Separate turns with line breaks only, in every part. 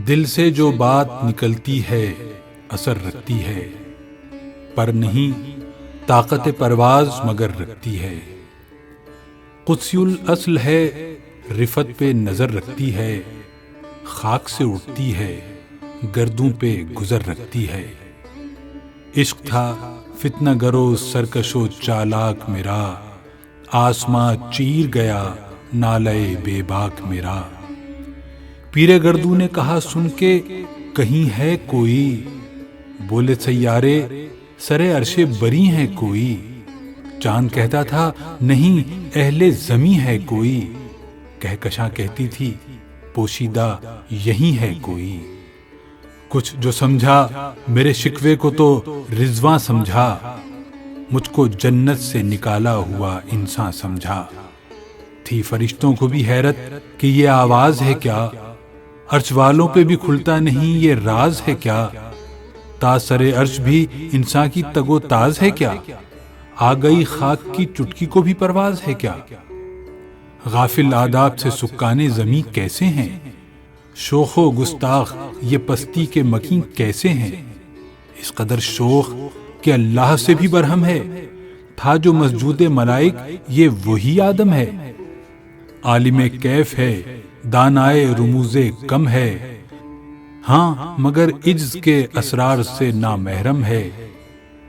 دل سے جو بات نکلتی ہے اثر رکھتی ہے، پر نہیں طاقت پرواز مگر رکھتی ہے۔ قدسی الاصل ہے، رفت پہ نظر رکھتی ہے، خاک سے اٹھتی ہے، گردوں پہ گزر رکھتی ہے۔ عشق تھا فتنہ گرو سرکش و چالاک میرا، آسماں چیر گیا نالے بے باک میرا۔ پیر گردوں نے کہا سن کے کہیں ہے کوئی، بولے سیارے سرے عرش بری ہے کوئی۔ چاند کہتا تھا نہیں اہل زمیں ہے کوئی، کہکشاں کہتی تھی پوشیدہ یہی ہے کوئی۔ کچھ جو سمجھا میرے شکوے کو تو رضواں سمجھا، مجھ کو جنت سے نکالا ہوا انسان سمجھا۔ تھی فرشتوں کو بھی حیرت کہ یہ آواز ہے کیا، عرش والوں پہ بھی کھلتا نہیں یہ راز ہے کیا۔ تاج سر عرش بھی انسان کی تگ و تاز ہے کیا، آ گئی خاک کی چٹکی کو بھی پرواز ہے کیا۔ غافل آداب سے سکانے زمیں کیسے ہیں، شوخ و گستاخ یہ پستی کے مکیں کیسے ہیں۔ اس قدر شوخ کہ اللہ سے بھی برہم ہے، تھا جو مسجود ملائک یہ وہی آدم ہے۔ عالم کیف ہے دانائے رموز کم ہے، ہاں مگر عجز کے اسرار سے نامحرم ہے۔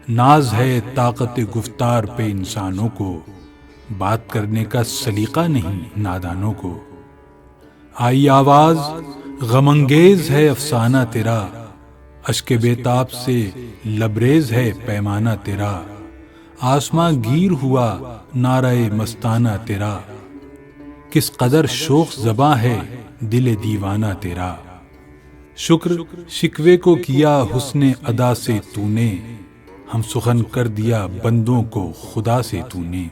ناز ہے طاقت گفتار پہ انسانوں کو، بات کرنے کا سلیقہ نہیں نادانوں کو۔ آئی آواز غم انگیز ہے افسانہ تیرا، اشک بیتاب سے لبریز ہے پیمانہ تیرا۔ آسماں گیر ہوا نعرہ مستانہ تیرا، کس قدر شوخ زباں ہے دل دیوانہ تیرا۔ شکر شکوے کو کیا حسن ادا سے تو نے، ہم سخن کر دیا بندوں کو خدا سے تو نے۔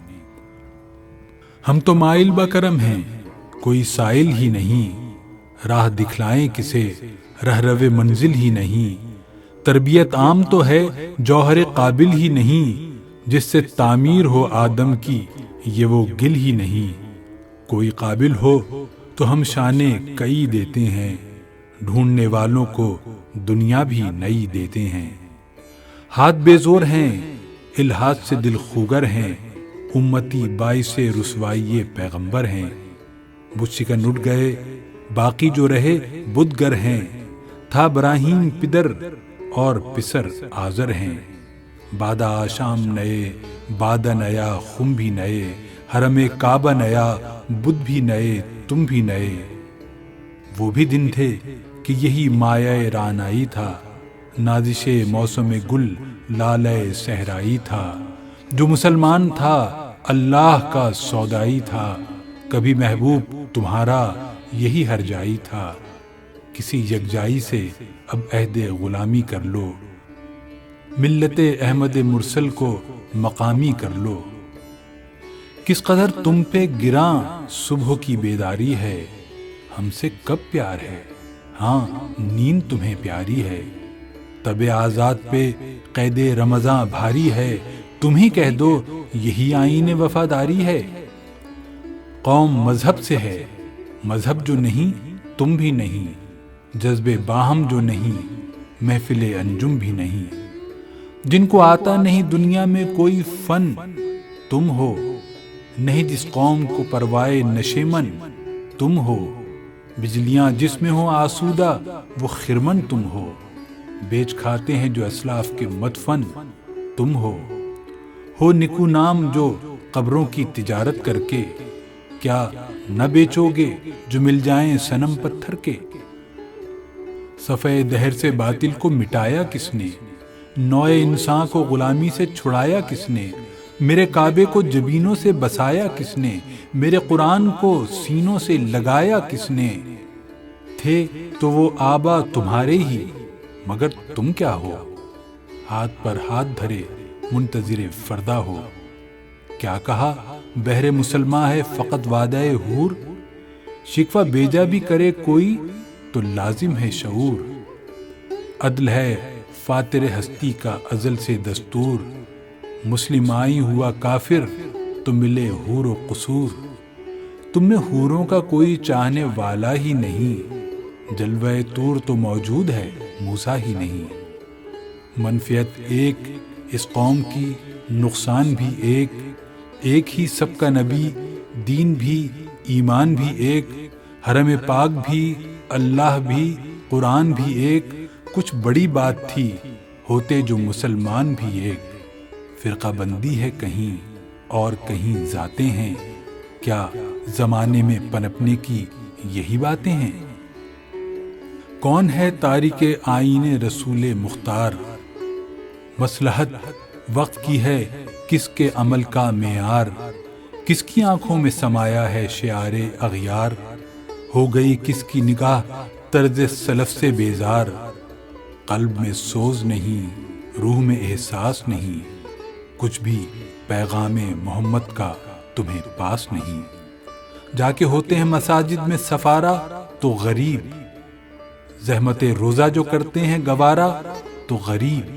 ہم تو مائل بکرم ہیں کوئی سائل ہی نہیں، راہ دکھلائیں کسے رہرو منزل ہی نہیں۔ تربیت عام تو ہے جوہر قابل ہی نہیں، جس سے تعمیر ہو آدم کی یہ وہ گل ہی نہیں۔ کوئی قابل ہو تو ہم شانے کئی دیتے ہیں، ڈھونڈنے والوں کو دنیا بھی نئی دیتے ہیں۔ ہاتھ بے زور ہیں الحاظ سے دل خوگر ہیں، امتی باعث رسوائی پیغمبر ہیں۔ بت شکن اٹھ گئے باقی جو رہے بت گر ہیں، تھا ابراہیم پدر اور پسر آزر ہیں۔ بادہ آشام نئے بادہ نیا خم بھی نئے، حرم کعبہ نیا بت بھی نئے تم بھی نئے۔ وہ بھی دن تھے کہ یہی مایہ رعنائی تھا، نازش موسم گل لالۂ صحرائی تھا۔ جو مسلمان تھا اللہ کا سودائی تھا، کبھی محبوب تمہارا یہی ہر جائی تھا۔ کسی یکجائی سے اب عہد غلامی کر لو، ملت احمد مرسل کو مقامی کر لو۔ کس قدر تم پہ گراں صبح کی بیداری ہے، ہم سے کب پیار ہے، ہاں نیند تمہیں پیاری ہے۔ تب آزاد پہ قید رمضاں بھاری ہے، تم ہی کہہ دو یہی آئین وفاداری ہے۔ قوم مذہب سے ہے، مذہب جو نہیں تم بھی نہیں، جذبے باہم جو نہیں محفل انجم بھی نہیں۔ جن کو آتا نہیں دنیا میں کوئی فن تم ہو، نہیں جس قوم کو پروائے نشیمن تم ہو۔ بجلیاں جس میں ہو آسودہ وہ خرمن تم ہو، بیچ کھاتے ہیں جو اسلاف کے مدفن تم ہو نکو نام جو قبروں کی تجارت کر کے، کیا نہ بیچو گے جو مل جائیں صنم پتھر کے۔ صفحہ دہر سے باطل کو مٹایا کس نے، نوع انسان کو غلامی سے چھڑایا کس نے۔ میرے کعبے کو جبینوں سے بسایا کس نے، میرے قرآن کو سینوں سے لگایا کس نے۔ تھے تو وہ آبا تمہارے ہی، مگر تم کیا ہو، ہاتھ پر ہاتھ دھرے منتظر فردا ہو۔ کیا کہا بہر مسلماں ہے فقط وعدہ حور، شکوہ بیجا بھی کرے کوئی تو لازم ہے شعور۔ عدل ہے فاتر ہستی کا ازل سے دستور، مسلم آئی ہوا کافر تو ملے حور و قصور۔ تم میں حوروں کا کوئی چاہنے والا ہی نہیں، جلوہ طور تو موجود ہے، موسیٰ ہی نہیں۔ منفیت ایک اس قوم کی، نقصان بھی ایک، ایک ہی سب کا نبی، دین بھی، ایمان بھی ایک، حرم پاک بھی، اللہ بھی، قرآن بھی ایک۔ کچھ بڑی بات تھی ہوتے جو مسلمان بھی ایک۔ فرقہ بندی ہے کہیں اور کہیں ذاتیں ہیں، کیا زمانے میں پنپنے کی یہی باتیں ہیں؟ کون ہے تارک آئین رسول مختار؟ مصلحت وقت کی ہے کس کے عمل کا معیار؟ کس کی آنکھوں میں سمایا ہے شعار اغیار؟ ہو گئی کس کی نگاہ طرز سلف سے بیزار؟ قلب میں سوز نہیں، روح میں احساس نہیں، کچھ بھی پیغام محمد کا تمہیں پاس نہیں۔ جا کے ہوتے ہیں مساجد میں سفارہ تو غریب، زحمت روزہ جو کرتے ہیں گوارا تو غریب،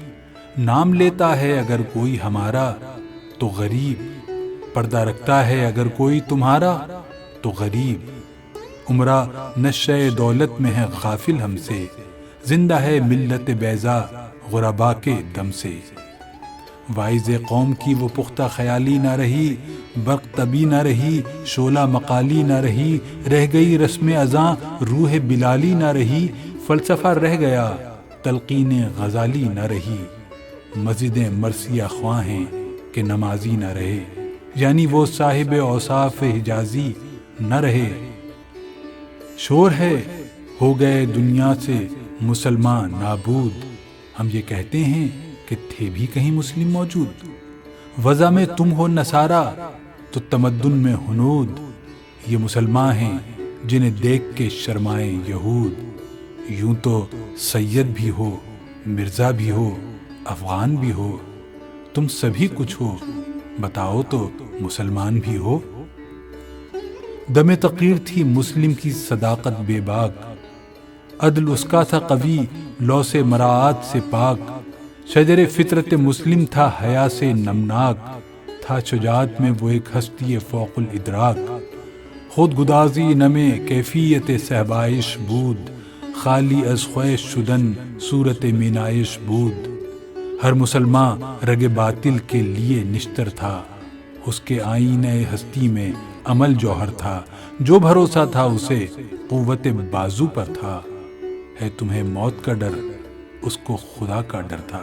نام لیتا ہے اگر کوئی ہمارا تو غریب، پردہ رکھتا ہے اگر کوئی تمہارا تو غریب۔ عمرہ نشہ دولت میں ہے غافل ہم سے، زندہ ہے ملت بیضا غربا کے دم سے۔ وائز قوم کی وہ پختہ خیالی نہ رہی، برق طبی نہ رہی، شعلہ مقالی نہ رہی، رہ گئی رسم ازاں روح بلالی نہ رہی، فلسفہ رہ گیا تلقین غزالی نہ رہی، مسجدیں مرثیہ خواں ہیں کہ نمازی نہ رہے، یعنی وہ صاحب اوصاف حجازی نہ رہے۔ شور ہے ہو گئے دنیا سے مسلمان نابود، ہم یہ کہتے ہیں کہ تھے بھی کہیں مسلم موجود۔ وضع میں تم ہو نصارہ تو تمدن میں ہنود، یہ مسلمان ہیں جنہیں دیکھ کے شرمائیں یہود۔ یوں تو سید بھی ہو، مرزا بھی ہو، افغان بھی ہو، تم سبھی کچھ ہو، بتاؤ تو مسلمان بھی ہو۔ دم تقریر تھی مسلم کی صداقت بے باک، عدل اس کا تھا قوی لو سے مراعات سے پاک، شجر فطرت مسلم تھا حیا سے نمناک، تھا شجاعت میں وہ ایک ہستی فوق الادراک، خود گدازی نمے کیفیت صحبائش بود، خالی از خواہش شدن صورت مینائش بود۔ ہر مسلمان رگ باطل کے لیے نشتر تھا، اس کے آئینہ ہستی میں عمل جوہر تھا، جو بھروسہ تھا اسے قوت بازو پر تھا۔ ہے تمہیں موت کا ڈر، اس کو خدا کا ڈر تھا۔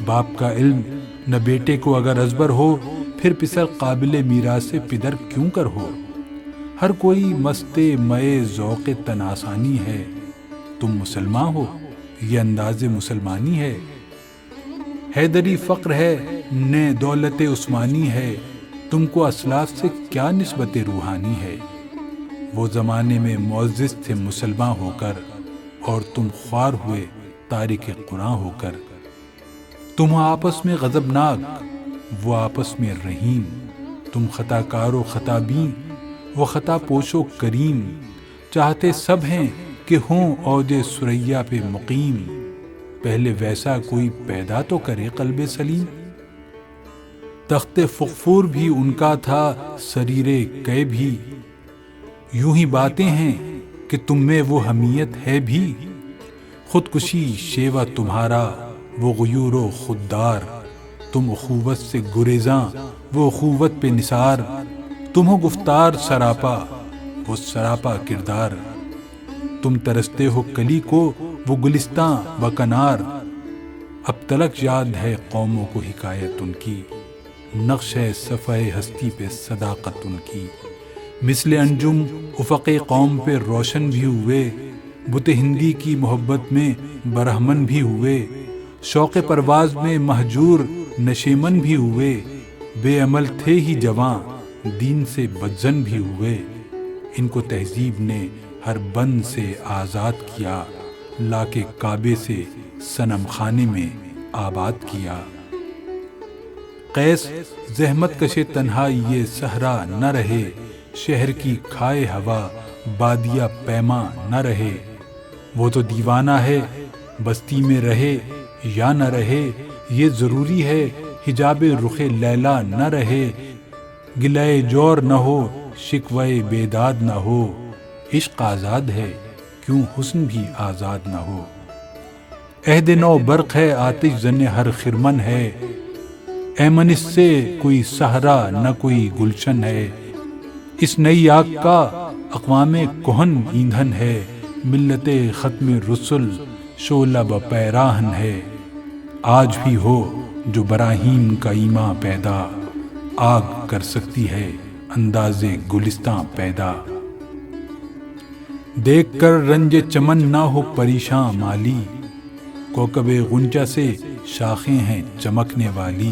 باپ کا علم نہ بیٹے کو اگر ازبر ہو، پھر پسر قابل میراث پدر کیوں کر ہو۔ ہر کوئی مست مئے ذوق تن آسانی ہے، تم مسلمان ہو یہ انداز مسلمانی ہے۔ حیدری فقر ہے نے دولت عثمانی ہے، تم کو اسلاف سے کیا نسبت روحانی ہے۔ وہ زمانے میں معزز تھے مسلمان ہو کر، اور تم خوار ہوئے تارک قرآن ہو کر۔ تم آپس میں غضبناک، وہ آپس میں رحیم، تم خطا کار و خطا بین، وہ خطا پوش و کریم، چاہتے سب ہیں کہ ہوں عود ثریا پہ مقیم، پہلے ویسا کوئی پیدا تو کرے قلب سلیم۔ تخت فغفور بھی ان کا تھا سریر کہ بھی، یوں ہی باتیں ہیں کہ تم میں وہ حمیت ہے بھی۔ خودکشی شیوہ تمہارا وہ غیور و خوددار، تم اخوت سے گریزاں وہ اخوت پہ نثار، تم ہو گفتار سراپا وہ سراپا کردار، تم ترستے ہو کلی کو وہ گلستاں و کنار۔ اب تلک یاد ہے قوموں کو حکایت ان کی، نقش ہے صفحہ ہستی پہ صداقت ان کی۔ مثل انجم افق قوم پہ روشن بھی ہوئے، بت ہندی کی محبت میں برہمن بھی ہوئے، شوق پرواز میں مہجور نشیمن بھی ہوئے، بے عمل تھے ہی جواں دین سے بدزن بھی ہوئے۔ ان کو تہذیب نے ہر بند سے آزاد کیا، لا کے کعبے سے صنم خانے میں آباد کیا۔ قیس زحمت کش تنہا یہ صحرا نہ رہے، شہر کی کھائے ہوا بادیہ پیما نہ رہے۔ وہ تو دیوانہ ہے بستی میں رہے یا نہ رہے، یہ ضروری ہے حجاب رخ لیلا نہ رہے۔ گلہ جور نہ ہو شکوہ بیداد نہ ہو، عشق آزاد ہے کیوں حسن بھی آزاد نہ ہو؟ عہد نو برق ہے، آتش زن ہر خرمن ہے، ایمن اس سے کوئی صحرا نہ کوئی گلشن ہے۔ اس نئی آگ کا اقوام کہن ایندھن ہے، ملت ختم رسل شعلہ پیراہن ہے۔ آج بھی ہو جو براہیم کا ایماں پیدا، آگ کر سکتی ہے انداز گلستاں پیدا۔ دیکھ کر رنج چمن نہ ہو پریشاں مالی، کوکب غنچہ سے شاخیں ہیں چمکنے والی۔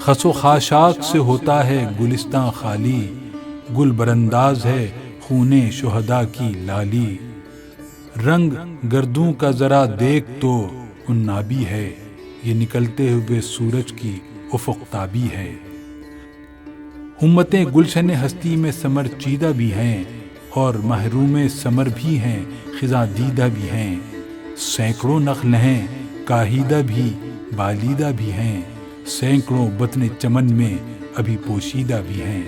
خس و خاشاک سے ہوتا ہے گلستاں خالی، گل برانداز ہے خون شہداء کی لالی۔ رنگ گردوں کا ذرا دیکھ تو عنابی ہے، یہ نکلتے ہوئے سورج کی افق تابی ہے۔ امتیں گلشن ہستی میں ثمر چیدہ بھی ہیں، اور محروم ثمر بھی ہیں، خزاں دیدہ بھی ہیں۔ سینکڑوں نخل ہیں کاہیدہ بھی بالیدہ بھی ہیں، سینکڑوں بطن چمن میں ابھی پوشیدہ بھی ہیں۔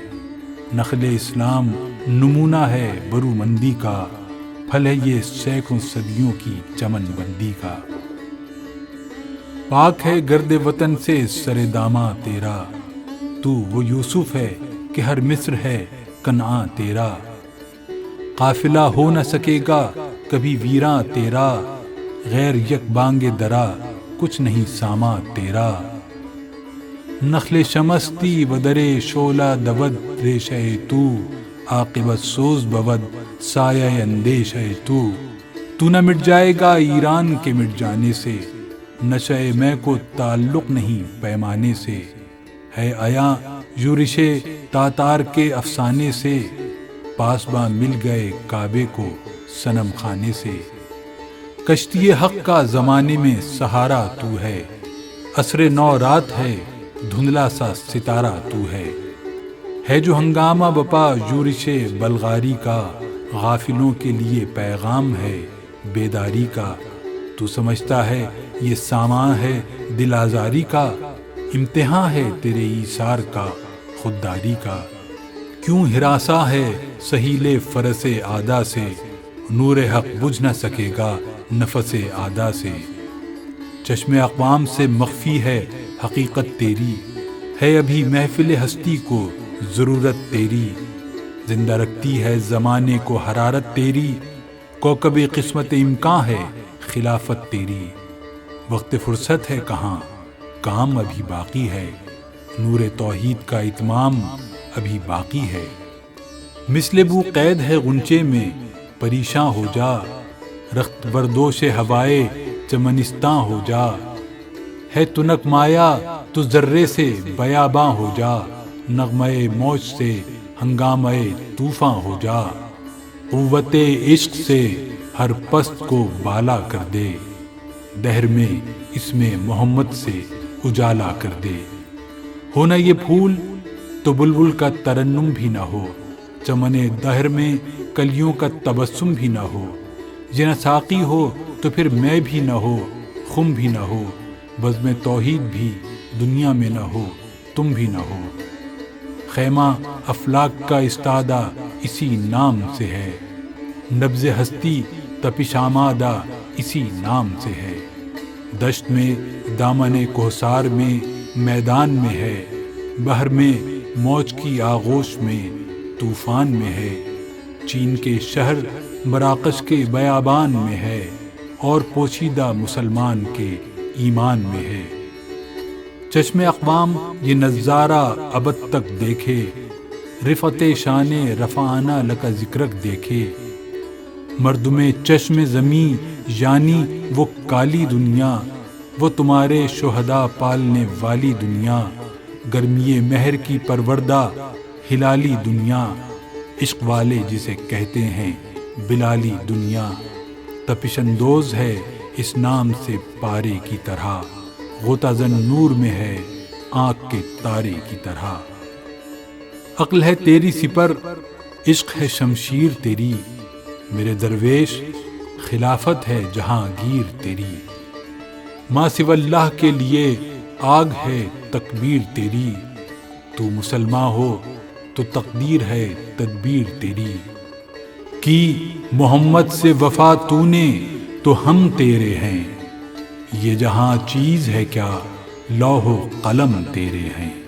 نخل اسلام نمونہ ہے برومندی کا، پھل ہے یہ سینکڑوں صدیوں کی چمن بندی کا۔ پاک ہے گرد وطن سے سر داماں تیرا، تو وہ یوسف ہے کہ ہر مصر ہے کنعاں تیرا۔ قافلہ ہو نہ سکے گا کبھی ویراں تیرا، غیر یک بانگ درا کچھ نہیں ساما تیرا۔ نخل شمستی و در شعلہ دود ریشہ تو، عاقبت سوز بود سایہ اندیشہ تو نہ مٹ جائے گا ایران کے مٹ جانے سے، نشہ میں کو تعلق نہیں پیمانے سے۔ ہے عیاں یورش تاتار کے افسانے سے، پاسباں مل گئے کعبے کو صنم خانے سے۔ کشتی حق کا زمانے میں سہارا تو ہے، عصر نو رات ہے دھندلا سا ستارہ تو ہے جو ہنگامہ بپا یورش بلغاری کا، غافلوں کے لیے پیغام ہے بیداری کا۔ تو سمجھتا ہے یہ سامان ہے دل آزاری کا، امتحان ہے تیرے ایثار کا خودداری کا۔ کیوں ہراساں ہے سہیل فرس عادا سے، نور حق بجھ نہ سکے گا نفس عادا سے۔ چشم اقوام سے مخفی ہے حقیقت تیری، ہے ابھی محفل ہستی کو ضرورت تیری۔ زندہ رکھتی ہے زمانے کو حرارت تیری، کوکب قسمت امکان ہے خلافت تیری۔ وقت فرصت ہے کہاں، کام ابھی باقی ہے، نور توحید کا اتمام ابھی باقی ہے۔ مثل بو قید ہے غنچے میں پریشاں ہو جا، رخت بردوش ہوائے چمنستاں ہو جا۔ ہے تنک مایا تو ذرے سے بیاباں ہو جا، نغمہ موج سے ہنگامہ طوفاں ہو جا۔ قوت عشق سے ہر پست کو بالا کر دے، دہر میں اس میں محمد سے اجالا کر دے۔ ہونا یہ پھول تو بلبل کا ترنم بھی نہ ہو، چمن دہر میں کلیوں کا تبسم بھی نہ ہو۔ یہ نہ ساقی ہو تو پھر میں بھی نہ ہو، خم بھی نہ ہو، بزم توحید بھی دنیا میں نہ ہو، تم بھی نہ ہو۔ خیمہ افلاک کا استادہ اسی نام سے ہے، نبض ہستی تپش آمادہ اسی نام سے ہے۔ دشت میں دامن کوثار میں میدان میں ہے، بحر میں موج کی آغوش میں طوفان میں ہے۔ چین کے شہر مراکش کے بیابان میں ہے، اور پوشیدہ مسلمان کے ایمان میں ہے۔ چشم اقوام یہ نظارہ ابد تک دیکھے، رفعت شان رفعنا لک ذکرک دیکھے۔ مردم چشم زمیں یعنی وہ کالی دنیا، وہ تمہارے شہداء پالنے والی دنیا۔ گرمی مہر کی پروردہ ہلالی دنیا، عشق والے جسے کہتے ہیں بلالی دنیا۔ تپش اندوز ہے اس نام سے پارے کی طرح، غوطہ زن نور میں ہے آنکھ کے تارے کی طرح۔ عقل ہے تیری سپر، عشق ہے شمشیر تیری، میرے درویش خلافت ہے جہانگیر تیری۔ ما سوی اللہ کے لیے آگ ہے تکبیر تیری، تو مسلمان ہو تو تقدیر ہے تدبیر تیری۔ کی محمد سے وفا تو نے تو ہم تیرے ہیں، یہ جہاں چیز ہے کیا لوح و قلم تیرے ہیں۔